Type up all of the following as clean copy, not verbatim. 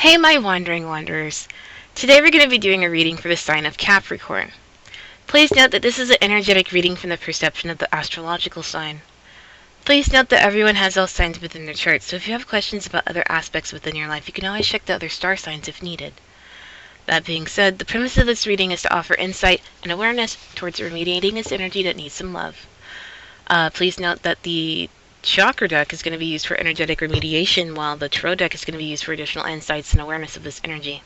Hey my wandering wanderers. Today we're going to be doing a reading for the sign of Capricorn. Please note that this is an energetic reading from the perception of the astrological sign. Please note that everyone has all signs within their chart, so if you have questions about other aspects within your life, you can always check the other star signs if needed. That being said, the premise of this reading is to offer insight and awareness towards remediating this energy that needs some love. Please note that the chakra deck is going to be used for energetic remediation, while the tarot deck is going to be used for additional insights and awareness of this energy.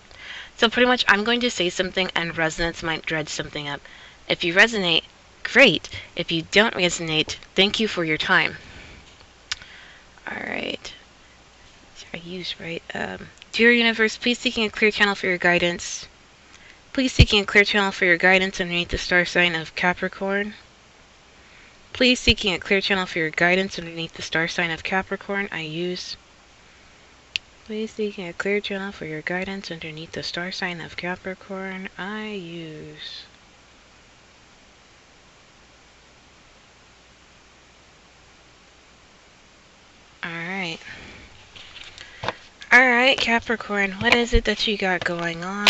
So pretty much I'm going to say something and resonance might dredge something up. If you resonate, great. If you don't resonate, thank you for your time. Alright. I use right. Dear Universe, please seeking a clear channel for your guidance. Please seeking a clear channel for your guidance underneath the star sign of Capricorn. Please seeking a clear channel for your guidance underneath the star sign of Capricorn. I use. Please seeking a clear channel for your guidance underneath the star sign of Capricorn. I use. Alright. Alright, Capricorn, what is it that you got going on?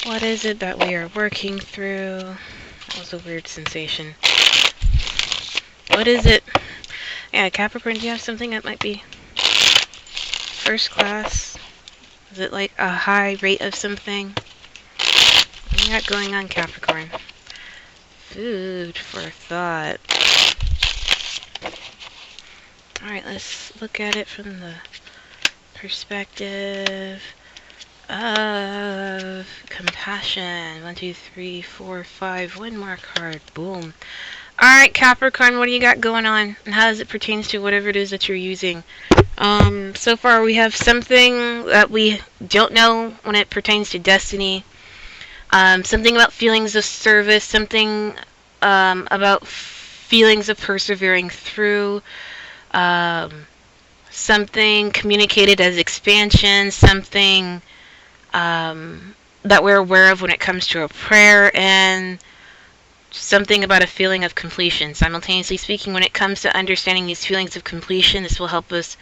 What is it that we are working through? That was a weird sensation. What is it? Yeah, Capricorn, do you have something that might be first class? Is it like a high rate of something? What do you got going on, Capricorn? Food for thought. Alright, let's look at it from the perspective of compassion. 1, 2, 3, 4, 5. One more card. Boom. Alright, Capricorn, what do you got going on? And how does it pertain to whatever it is that you're using? So far we have something that we don't know when it pertains to destiny. Something about feelings of service. Something about feelings of persevering through. Something communicated as expansion. Something that we're aware of when it comes to a prayer. And something about a feeling of completion. Simultaneously speaking, when it comes to understanding these feelings of completion, this will help us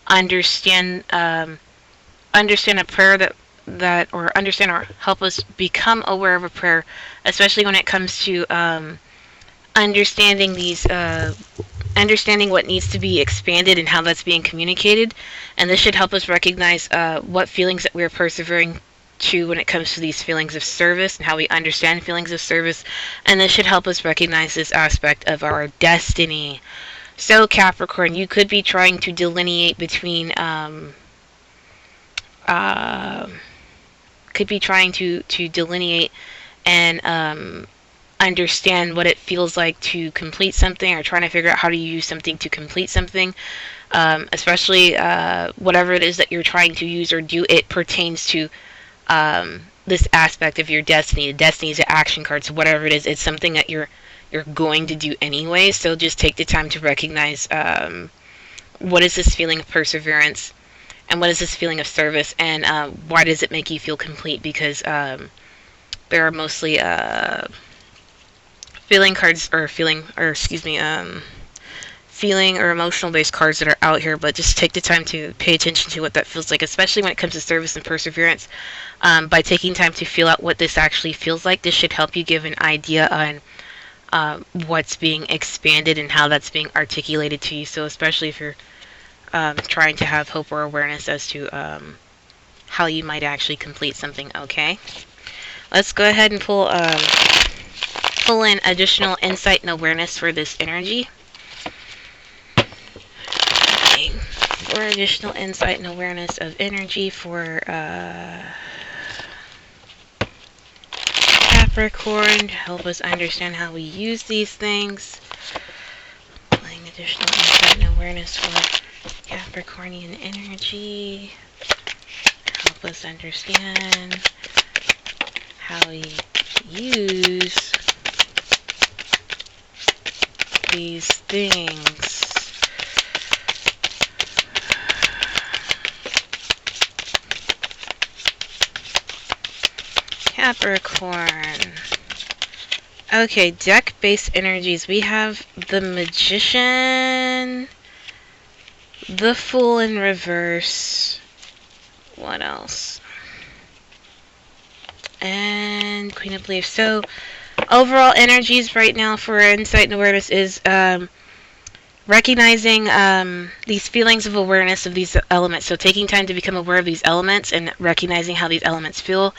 understand a prayer or help us become aware of a prayer, especially when it comes to understanding what needs to be expanded and how that's being communicated. And this should help us recognize what feelings that we're persevering to when it comes to these feelings of service and how we understand feelings of service. And this should help us recognize this aspect of our destiny. So Capricorn, you could be trying to delineate between delineate and understand what it feels like to complete something, or trying to figure out how to use something to complete something. Especially whatever it is that you're trying to use or do, it pertains to this aspect of your destiny. The destiny is an action card, so whatever it is, it's something that you're going to do anyway. So just take the time to recognize what is this feeling of perseverance, and what is this feeling of service, and why does it make you feel complete? Because there are mostly feeling or emotional based cards that are out here, but just take the time to pay attention to what that feels like, especially when it comes to service and perseverance. By taking time to feel out what this actually feels like, this should help you give an idea on what's being expanded and how that's being articulated to you. So especially if you're trying to have hope or awareness as to how you might actually complete something. Okay, let's go ahead and pull in additional insight and awareness for this energy. For additional insight and awareness of energy for Capricorn, to help us understand how we use these things. Pulling additional insight and awareness for Capricornian energy, help us understand how we use these things. Capricorn. Okay, deck-based energies. We have the Magician, the Fool in reverse, What else? And Queen of Leaves. So, overall energies right now for insight and awareness is recognizing these feelings of awareness of these elements. So taking time to become aware of these elements and recognizing how these elements feel.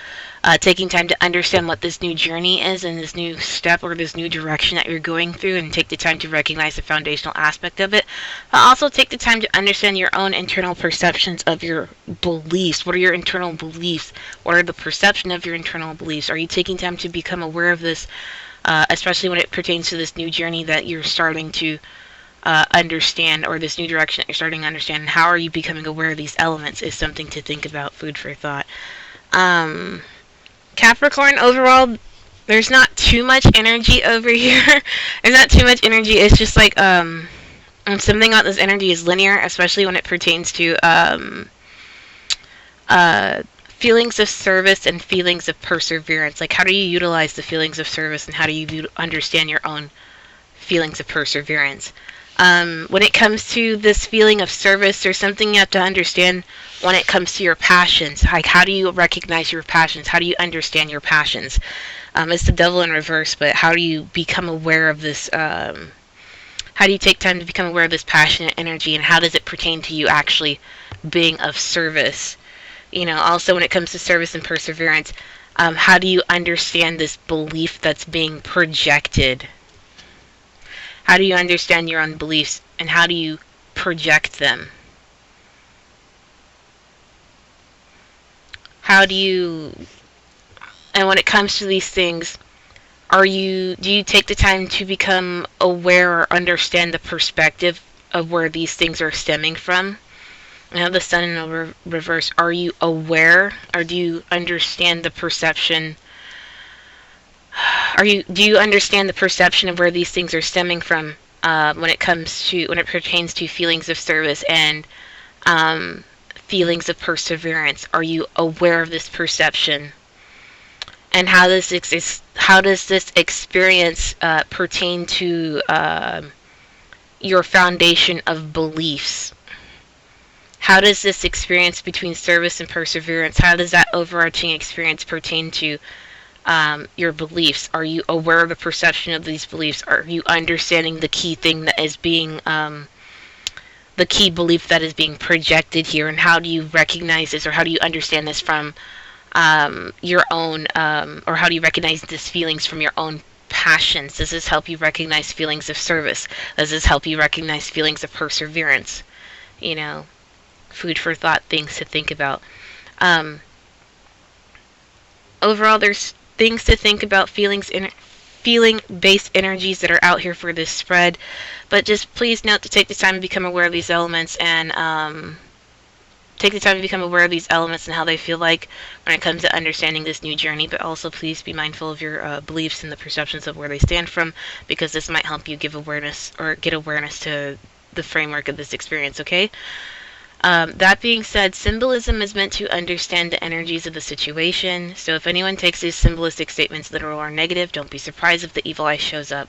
Taking time to understand what this new journey is and this new step or this new direction that you're going through, and take the time to recognize the foundational aspect of it. But also take the time to understand your own internal perceptions of your beliefs. What are your internal beliefs? What are the perception of your internal beliefs? Are you taking time to become aware of this, especially when it pertains to this new journey that you're starting to understand, or this new direction that you're starting to understand? And how are you becoming aware of these elements is something to think about, food for thought. Capricorn, overall, there's not too much energy over here. There's not too much energy. It's just like, something about this energy is linear, especially when it pertains to feelings of service and feelings of perseverance. Like, how do you utilize the feelings of service, and how do you understand your own feelings of perseverance? When it comes to this feeling of service, there's something you have to understand when it comes to your passions. Like, how do you recognize your passions? How do you understand your passions? It's the devil in reverse, but how do you become aware of this? How do you take time to become aware of this passionate energy, and how does it pertain to you actually being of service? Also when it comes to service and perseverance, how do you understand this belief that's being projected? How do you understand your own beliefs, and how do you project them? And when it comes to these things, do you take the time to become aware or understand the perspective of where these things are stemming from? Now the sun in the reverse, are you aware, or do you understand the perception? Do you understand the perception of where these things are stemming from, when it pertains to feelings of service and feelings of perseverance? Are you aware of this perception? And how does this experience pertain to your foundation of beliefs? How does this experience between service and perseverance, how does that overarching experience pertain to your beliefs? Are you aware of the perception of these beliefs? Are you understanding the key thing that is being, the key belief that is being projected here? And how do you recognize this, or how do you understand this from your own, or how do you recognize these feelings from your own passions? Does this help you recognize feelings of service? Does this help you recognize feelings of perseverance? Food for thought, things to think about. Overall, there's things to think about, feeling-based energies that are out here for this spread. But just please note to take the time to become aware of these elements, and take the time to become aware of these elements and how they feel like when it comes to understanding this new journey. But also please be mindful of your beliefs and the perceptions of where they stand from, because this might help you give awareness, or get awareness to the framework of this experience, okay? That being said, symbolism is meant to understand the energies of the situation. So if anyone takes these symbolistic statements literal or negative, don't be surprised if the evil eye shows up.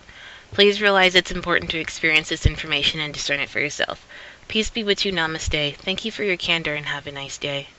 Please realize it's important to experience this information and discern it for yourself. Peace be with you. Namaste. Thank you for your candor, and have a nice day.